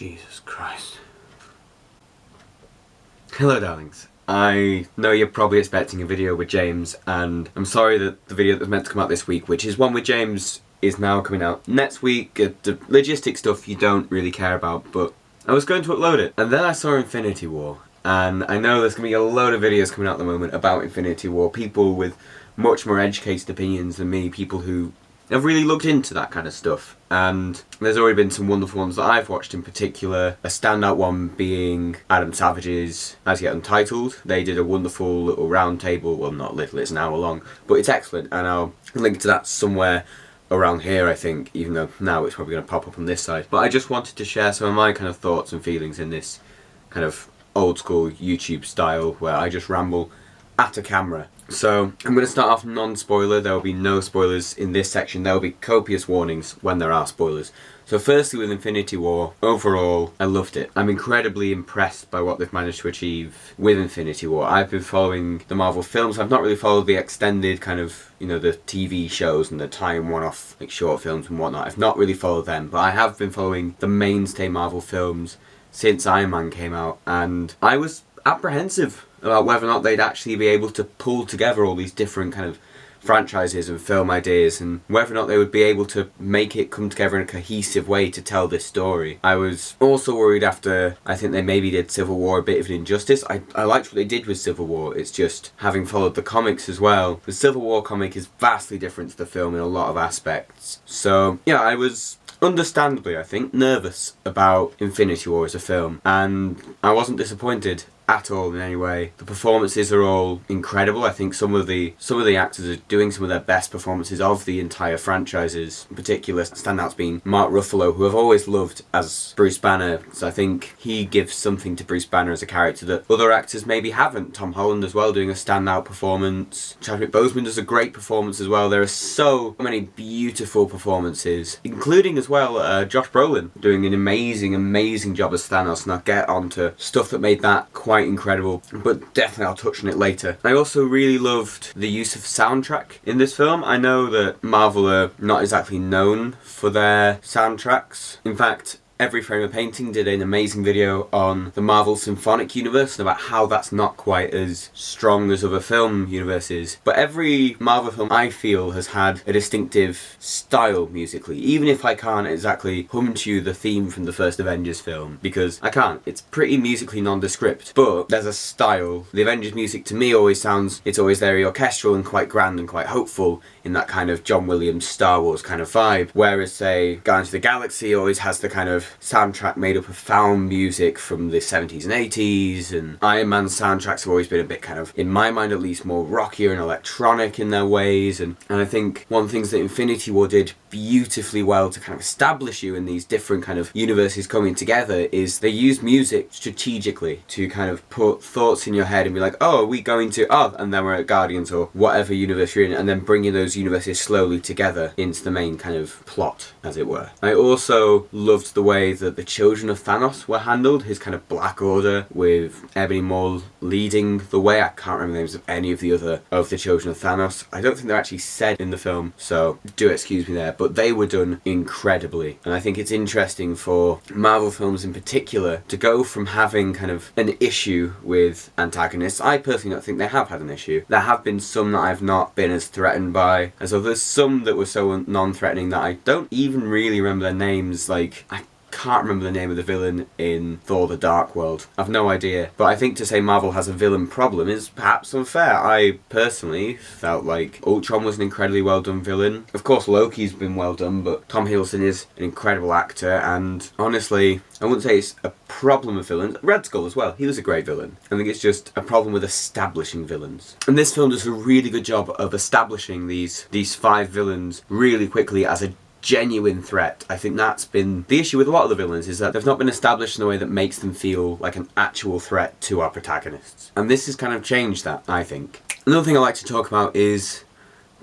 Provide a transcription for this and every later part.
Jesus Christ. Hello darlings. I know you're probably expecting a video with James, and I'm sorry that the video that was meant to come out this week, which is one with James, is now coming out next week. The logistic stuff you don't really care about, but I was going to upload it. And then I saw Infinity War, and I know there's going to be a load of videos coming out at the moment about Infinity War, people with much more educated opinions than me, people who have really looked into that kind of stuff, and there's already been some wonderful ones that I've watched in particular. A standout one being Adam Savage's As Yet Untitled. They did a wonderful little round table, well not little, it's an hour long, but it's excellent, and I'll link to that somewhere around here I think, even though now it's probably going to pop up on this side. But I just wanted to share some of my kind of thoughts and feelings in this kind of old school YouTube style where I just ramble at a camera. So I'm going to start off non-spoiler. There will be no spoilers in this section. There will be copious warnings when there are spoilers. So firstly, with Infinity War, overall I loved it. I'm incredibly impressed by what they've managed to achieve with Infinity War. I've been following the Marvel films. I've not really followed the extended kind of, you know, the TV shows and the time one-off like short films and whatnot. I've not really followed them, but I have been following the mainstay Marvel films since Iron Man came out, and I was apprehensive about whether or not they'd actually be able to pull together all these different kind of franchises and film ideas, and whether or not they would be able to make it come together in a cohesive way to tell this story. I was also worried after, I think they maybe did Civil War a bit of an injustice. I liked what they did with Civil War. It's just, having followed the comics as well, the Civil War comic is vastly different to the film in a lot of aspects. So yeah, I was understandably, I think, nervous about Infinity War as a film, and I wasn't disappointed at all in any way. The performances are all incredible. I think some of the actors are doing some of their best performances of the entire franchises. In particular, standouts being Mark Ruffalo, who I've always loved as Bruce Banner, so I think he gives something to Bruce Banner as a character that other actors maybe haven't. Tom Holland as well doing a standout performance. Chadwick Boseman does a great performance as well. There are so many beautiful performances, including as well Josh Brolin doing an amazing job as Thanos, and I'll get onto stuff that made that quite incredible, but definitely I'll touch on it later. I also really loved the use of soundtrack in this film. I know that Marvel are not exactly known for their soundtracks. In fact, Every Frame a Painting did an amazing video on the Marvel Symphonic Universe and about how that's not quite as strong as other film universes. But every Marvel film, I feel, has had a distinctive style musically, even if I can't exactly hum to you the theme from the first Avengers film, because I can't. It's pretty musically nondescript, but there's a style. The Avengers music to me always sounds, it's always very orchestral and quite grand and quite hopeful in that kind of John Williams Star Wars kind of vibe, whereas say Guardians of the Galaxy always has the kind of soundtrack made up of found music from the 70s and 80s, and Iron Man's soundtracks have always been a bit kind of, in my mind at least, more rockier and electronic in their ways, and I think one of the things that Infinity War did beautifully well to kind of establish you in these different kind of universes coming together is they use music strategically to kind of put thoughts in your head and be like, oh, are we going to, oh, and then we're at Guardians or whatever universe you're in, and then bringing those universes slowly together into the main kind of plot, as it were. I also loved the way that the children of Thanos were handled, his kind of Black Order, with Ebony Maw leading the way. I can't remember the names of any of the other of the children of Thanos. I don't think they're actually said in the film, so do excuse me there, but they were done incredibly. And I think it's interesting for Marvel films in particular to go from having kind of an issue with antagonists. I personally don't think they have had an issue. There have been some that I've not been as threatened by as others, some that were so non-threatening that I don't even really remember their names. Like, I can't remember the name of the villain in Thor the Dark World. I've no idea. But I think to say Marvel has a villain problem is perhaps unfair. I personally felt like Ultron was an incredibly well done villain. Of course Loki's been well done, but Tom Hiddleston is an incredible actor, and honestly, I wouldn't say it's a problem with villains. Red Skull as well, he was a great villain. I think it's just a problem with establishing villains. And this film does a really good job of establishing these 5 villains really quickly as a genuine threat. I think that's been the issue with a lot of the villains, is that they've not been established in a way that makes them feel like an actual threat to our protagonists. And this has kind of changed that, I think. Another thing I like to talk about is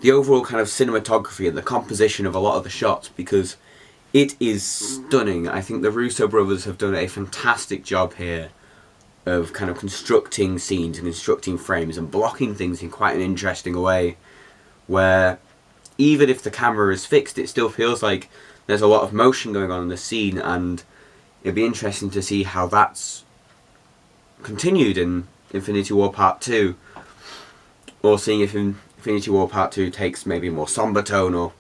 the overall kind of cinematography and the composition of a lot of the shots, because it is stunning. I think the Russo brothers have done a fantastic job here of kind of constructing scenes and constructing frames and blocking things in quite an interesting way, where even if the camera is fixed, it still feels like there's a lot of motion going on in the scene, and it'd be interesting to see how that's continued in Infinity War Part 2, or seeing if Infinity War Part 2 takes maybe a more somber tone. Or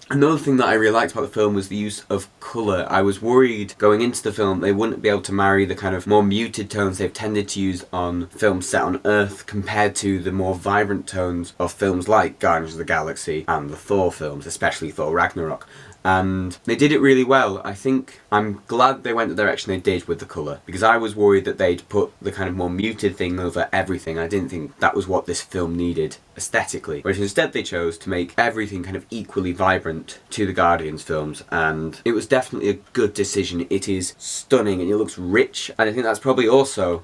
another thing that I really liked about the film was the use of colour. I was worried going into the film they wouldn't be able to marry the kind of more muted tones they've tended to use on films set on Earth compared to the more vibrant tones of films like Guardians of the Galaxy and the Thor films, especially Thor Ragnarok. And they did it really well. I think I'm glad they went the direction they did with the colour, because I was worried that they'd put the kind of more muted thing over everything. I didn't think that was what this film needed aesthetically, whereas instead they chose to make everything kind of equally vibrant to the Guardians films, and it was definitely a good decision. It is stunning and it looks rich, and I think that's probably also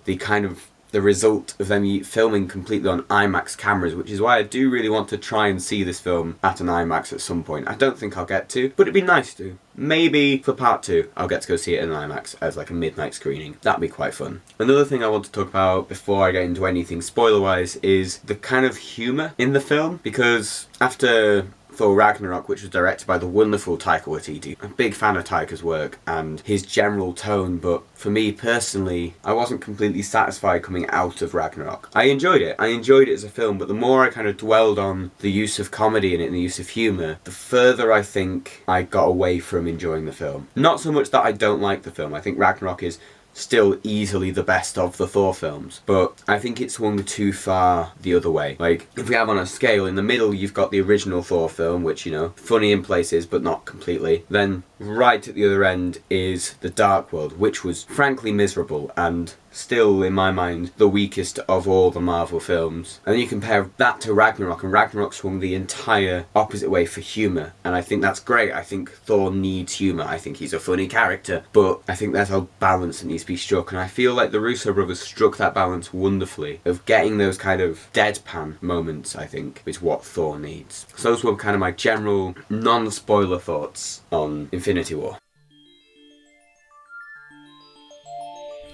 the result of them filming completely on IMAX cameras, which is why I do really want to try and see this film at an IMAX at some point. I don't think I'll get to, but it'd be nice to. Maybe for Part 2 I'll get to go see it in an IMAX as like a midnight screening. That'd be quite fun. Another thing I want to talk about before I get into anything spoiler-wise is the kind of humour in the film, because after Thor Ragnarok, which was directed by the wonderful Taika Waititi. I'm a big fan of Taika's work and his general tone, but for me personally, I wasn't completely satisfied coming out of Ragnarok. I enjoyed it. I enjoyed it as a film, but the more I kind of dwelled on the use of comedy in it and the use of humour, the further I think I got away from enjoying the film. Not so much that I don't like the film. I think Ragnarok is still easily the best of the Thor films, but I think it swung too far the other way. Like, if we have on a scale, in the middle you've got the original Thor film, which, you know, funny in places but not completely. Then right at the other end is the Dark World, which was frankly miserable and still, in my mind, the weakest of all the Marvel films. And then you compare that to Ragnarok, and Ragnarok swung the entire opposite way for humour, and I think that's great. I think Thor needs humour. I think he's a funny character, but I think there's a balance that needs to be struck, and I feel like the Russo brothers struck that balance wonderfully, of getting those kind of deadpan moments, I think, is what Thor needs. So those were kind of my general, non-spoiler thoughts on Infinity War.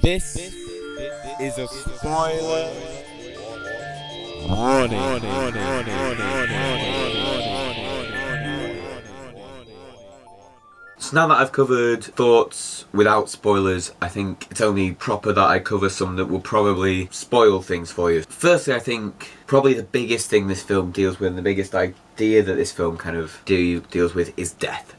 This is a spoiler warning. So now that I've covered thoughts without spoilers, I think it's only proper that I cover some that will probably spoil things for you. Firstly, I think probably the biggest thing this film deals with, and the biggest idea that this film kind of deals with, is death.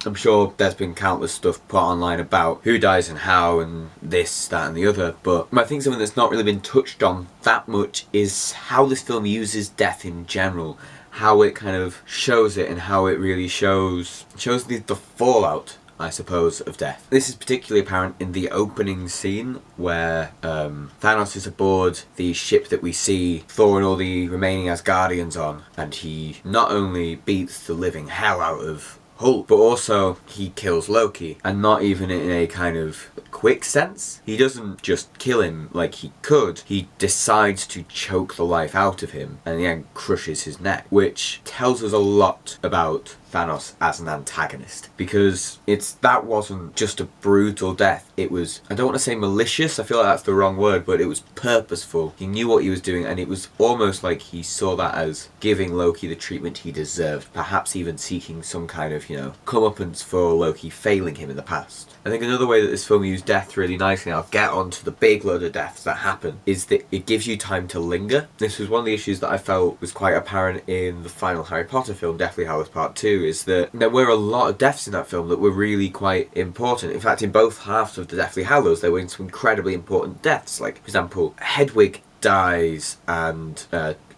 I'm sure there's been countless stuff put online about who dies and how and this, that and the other, but I think something that's not really been touched on that much is how this film uses death in general, how it kind of shows it and how it really shows the fallout, I suppose, of death. This is particularly apparent in the opening scene where Thanos is aboard the ship that we see Thor and all the remaining Asgardians on, and he not only beats the living hell out of Hulk, but also he kills Loki, and not even in a kind of quick sense. He doesn't just kill him like he could, he decides to choke the life out of him and then crushes his neck, which tells us a lot about Thanos as an antagonist, because that wasn't just a brutal death. It was, I don't want to say malicious, I feel like that's the wrong word, but it was purposeful. He knew what he was doing, and it was almost like he saw that as giving Loki the treatment he deserved, perhaps even seeking some kind of, comeuppance for Loki failing him in the past. I think another way that this film used death really nicely, and I'll get on to the big load of deaths that happen, is that it gives you time to linger. This was one of the issues that I felt was quite apparent in the final Harry Potter film, Deathly Hallows Part 2, is that there were a lot of deaths in that film that were really quite important. In fact, in both halves of the Deathly Hallows, there were some incredibly important deaths. Like, for example, Hedwig dies, and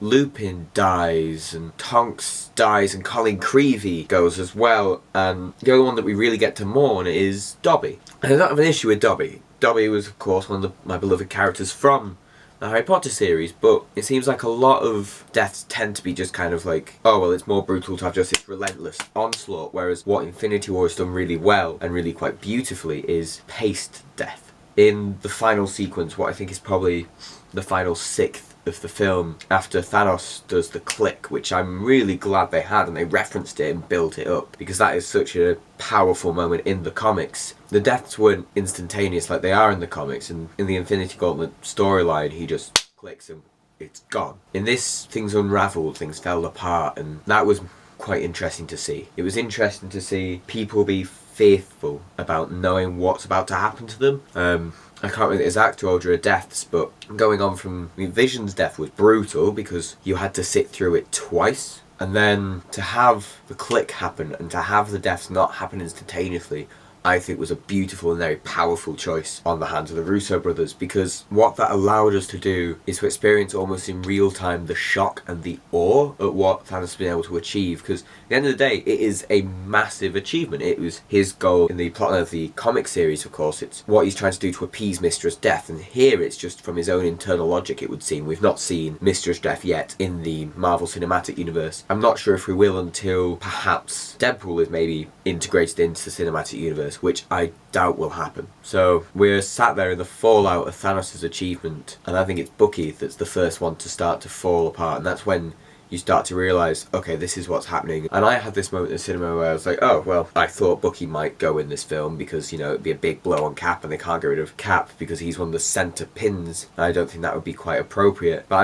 Lupin dies, and Tonks dies, and Colin Creevey goes as well, and the only one that we really get to mourn is Dobby. And I don't have an issue with Dobby. Dobby was, of course, one of my beloved characters from the Harry Potter series, but it seems like a lot of deaths tend to be just kind of like, oh well, it's more brutal to have just this relentless onslaught, whereas what Infinity War has done really well, and really quite beautifully, is paced death. In the final sequence, what I think is probably the final sixth of the film, after Thanos does the click, which I'm really glad they had, and they referenced it and built it up, because that is such a powerful moment in the comics. The deaths weren't instantaneous like they are in the comics, and in the Infinity Gauntlet storyline, he just clicks and it's gone. In this, things unravelled, things fell apart, and that was quite interesting to see. It was interesting to see people be fearful about knowing what's about to happen to them. I can't remember the exact order of deaths, but going on from Vision's death was brutal because you had to sit through it twice. And then to have the click happen and to have the deaths not happen instantaneously, I think was a beautiful and very powerful choice on the hands of the Russo brothers, because what that allowed us to do is to experience almost in real time the shock and the awe at what Thanos has been able to achieve, because at the end of the day it is a massive achievement. It was his goal in the plot of the comic series, of course. It's what he's trying to do to appease Mistress Death, and here it's just from his own internal logic, it would seem. We've not seen Mistress Death yet in the Marvel Cinematic Universe. I'm not sure if we will until perhaps Deadpool is maybe integrated into the cinematic universe, which I doubt will happen. So we're sat there in the fallout of Thanos' achievement, and I think it's Bucky that's the first one to start to fall apart, and that's when you start to realise, okay, this is what's happening. And I had this moment in the cinema where I was like, oh, well, I thought Bucky might go in this film because, you know, it'd be a big blow on Cap and they can't get rid of Cap because he's one of the centre pins. And I don't think that would be quite appropriate. But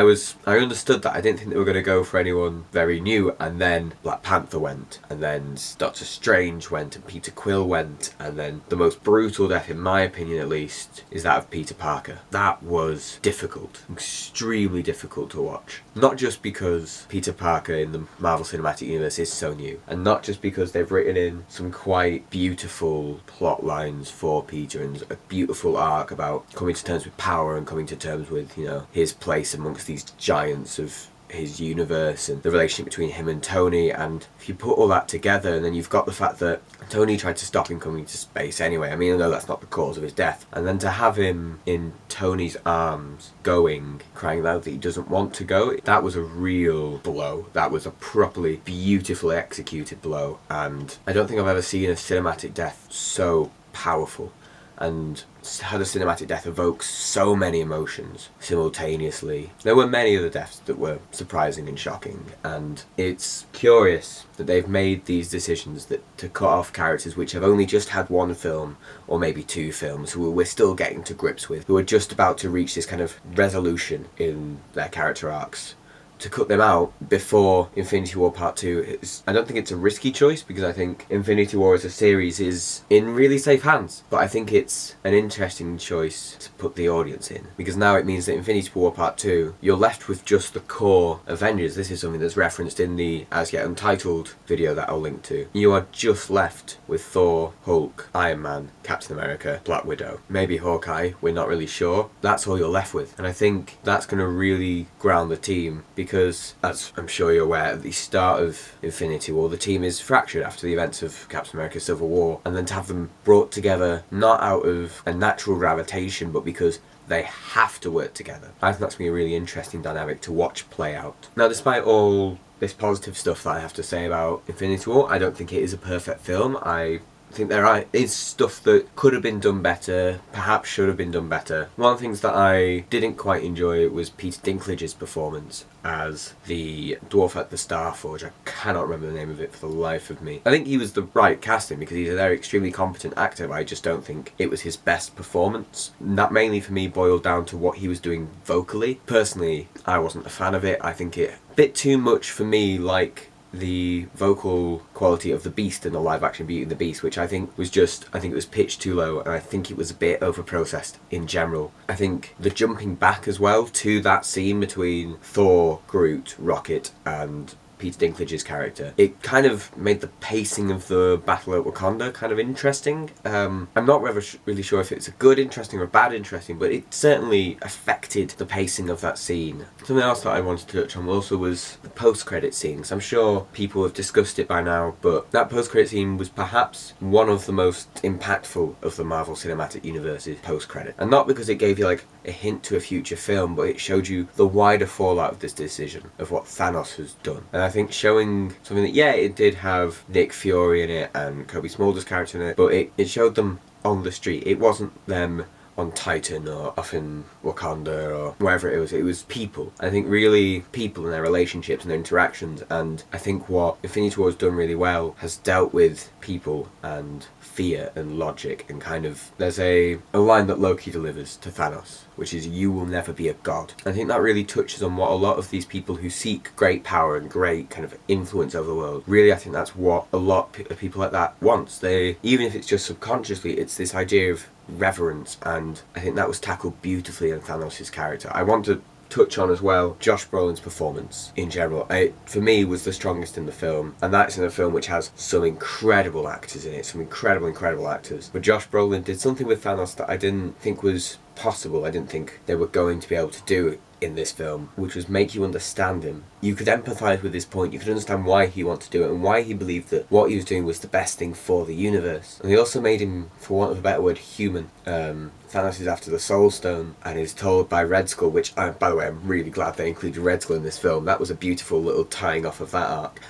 I understood that. I didn't think they were going to go for anyone very new. And then Black Panther went, and then Doctor Strange went, and Peter Quill went, and then the most brutal death, in my opinion at least, is that of Peter Parker. That was difficult, extremely difficult to watch. Not just because Peter Parker in the Marvel Cinematic Universe is so new, and not just because they've written in some quite beautiful plot lines for Peter and a beautiful arc about coming to terms with power and coming to terms with, you know, his place amongst these giants of his universe and the relationship between him and Tony. And if you put all that together, and then you've got the fact that Tony tried to stop him coming to space anyway. I mean, I know that's not the cause of his death. And then to have him in Tony's arms going, crying out that he doesn't want to go, that was a real blow. That was a properly beautifully executed blow. And I don't think I've ever seen a cinematic death so powerful, and how the cinematic death evokes so many emotions simultaneously. There were many of the deaths that were surprising and shocking, and it's curious that they've made these decisions that to cut off characters which have only just had one film or maybe two films, who we're still getting to grips with, who are just about to reach this kind of resolution in their character arcs. To cut them out before Infinity War Part 2 I don't think it's a risky choice, because I think Infinity War as a series is in really safe hands, but I think it's an interesting choice to put the audience in, because now it means that Infinity War Part 2, you're left with just the core Avengers. This is something that's referenced in the as yet untitled video that I'll link to. You are just left with Thor, Hulk, Iron Man, Captain America, Black Widow, maybe Hawkeye, we're not really sure. That's all you're left with, and I think that's going to really ground the team, because, as I'm sure you're aware, at the start of Infinity War, the team is fractured after the events of Captain America Civil War, and then to have them brought together, not out of a natural gravitation, but because they have to work together. I think that's going to be a really interesting dynamic to watch play out. Now, despite all this positive stuff that I have to say about Infinity War, I don't think it is a perfect film. I think there is stuff that could have been done better, perhaps should have been done better. One of the things that I didn't quite enjoy was Peter Dinklage's performance as the dwarf at the Starforge. I cannot remember the name of it for the life of me. I think he was the right casting because he's a very extremely competent actor, but I just don't think it was his best performance. And that mainly for me boiled down to what he was doing vocally. Personally, I wasn't a fan of it. I think it a bit too much for me, like the vocal quality of the Beast in the live action Beauty and the Beast, which I think it was pitched too low, and I think it was a bit over processed in general. I think the jumping back as well to that scene between Thor, Groot, Rocket and Peter Dinklage's character, it kind of made the pacing of the battle at Wakanda kind of interesting. I'm not really sure if it's a good interesting or a bad interesting, but it certainly affected the pacing of that scene. Something else that I wanted to touch on also was the post-credit scenes. I'm sure people have discussed it by now, but that post-credit scene was perhaps one of the most impactful of the Marvel Cinematic Universe's post-credit. And not because it gave you like a hint to a future film, but it showed you the wider fallout of this decision, of what Thanos has done. And I think showing something that, yeah, it did have Nick Fury in it and Kobe Smulders' character in it, but it showed them on the street. It wasn't them on Titan or off in Wakanda or wherever it was. It was people. I think really people and their relationships and their interactions, and I think what Infinity War has done really well has dealt with people and fear and logic, and kind of, there's a line that Loki delivers to Thanos, which is, "You will never be a god." I think that really touches on what a lot of these people who seek great power and great kind of influence over the world, really, I think that's what a lot of people like that wants. They, even if it's just subconsciously, it's this idea of reverence, and I think that was tackled beautifully in Thanos' character. I want to touch on as well Josh Brolin's performance in general. It, for me, was the strongest in the film, and that's in a film which has some incredible actors in it, some incredible actors. But Josh Brolin did something with Thanos that I didn't think was possible. I didn't think they were going to be able to do in this film, which was make you understand him. You could empathise with his point, you could understand why he wanted to do it and why he believed that what he was doing was the best thing for the universe. And they also made him, for want of a better word, human. Thanos is after the Soul Stone and is told by Red Skull, which, by the way, I'm really glad they included Red Skull in this film. That was a beautiful little tying off of that arc.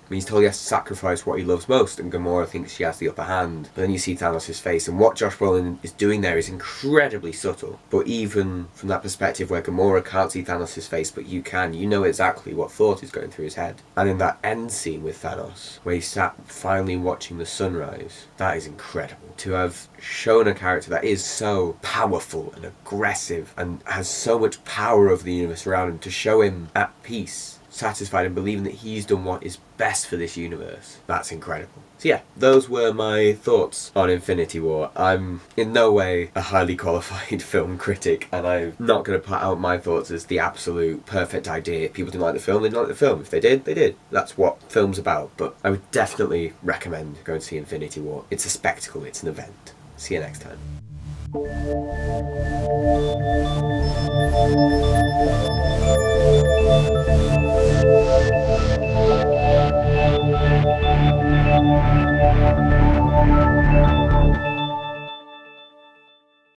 He's told he has to sacrifice what he loves most, and Gamora thinks she has the upper hand. But then you see Thanos' face, and what Josh Brolin is doing there is incredibly subtle. But even from that perspective where Gamora can't see Thanos' face, but you can, you know exactly what thought is going through his head. And in that end scene with Thanos, where he sat finally watching the sunrise, that is incredible. To have shown a character that is so powerful and aggressive and has so much power over the universe around him, to show him at peace, satisfied, and believing that he's done what is best for this universe. That's incredible. So yeah, those were my thoughts on Infinity War. I'm in no way a highly qualified film critic, and I'm not going to put out my thoughts as the absolute perfect idea. If people didn't like the film, they didn't like the film. If they did, they did. That's what film's about. But I would definitely recommend going to see Infinity War. It's a spectacle, it's an event. See you next time. Thank you.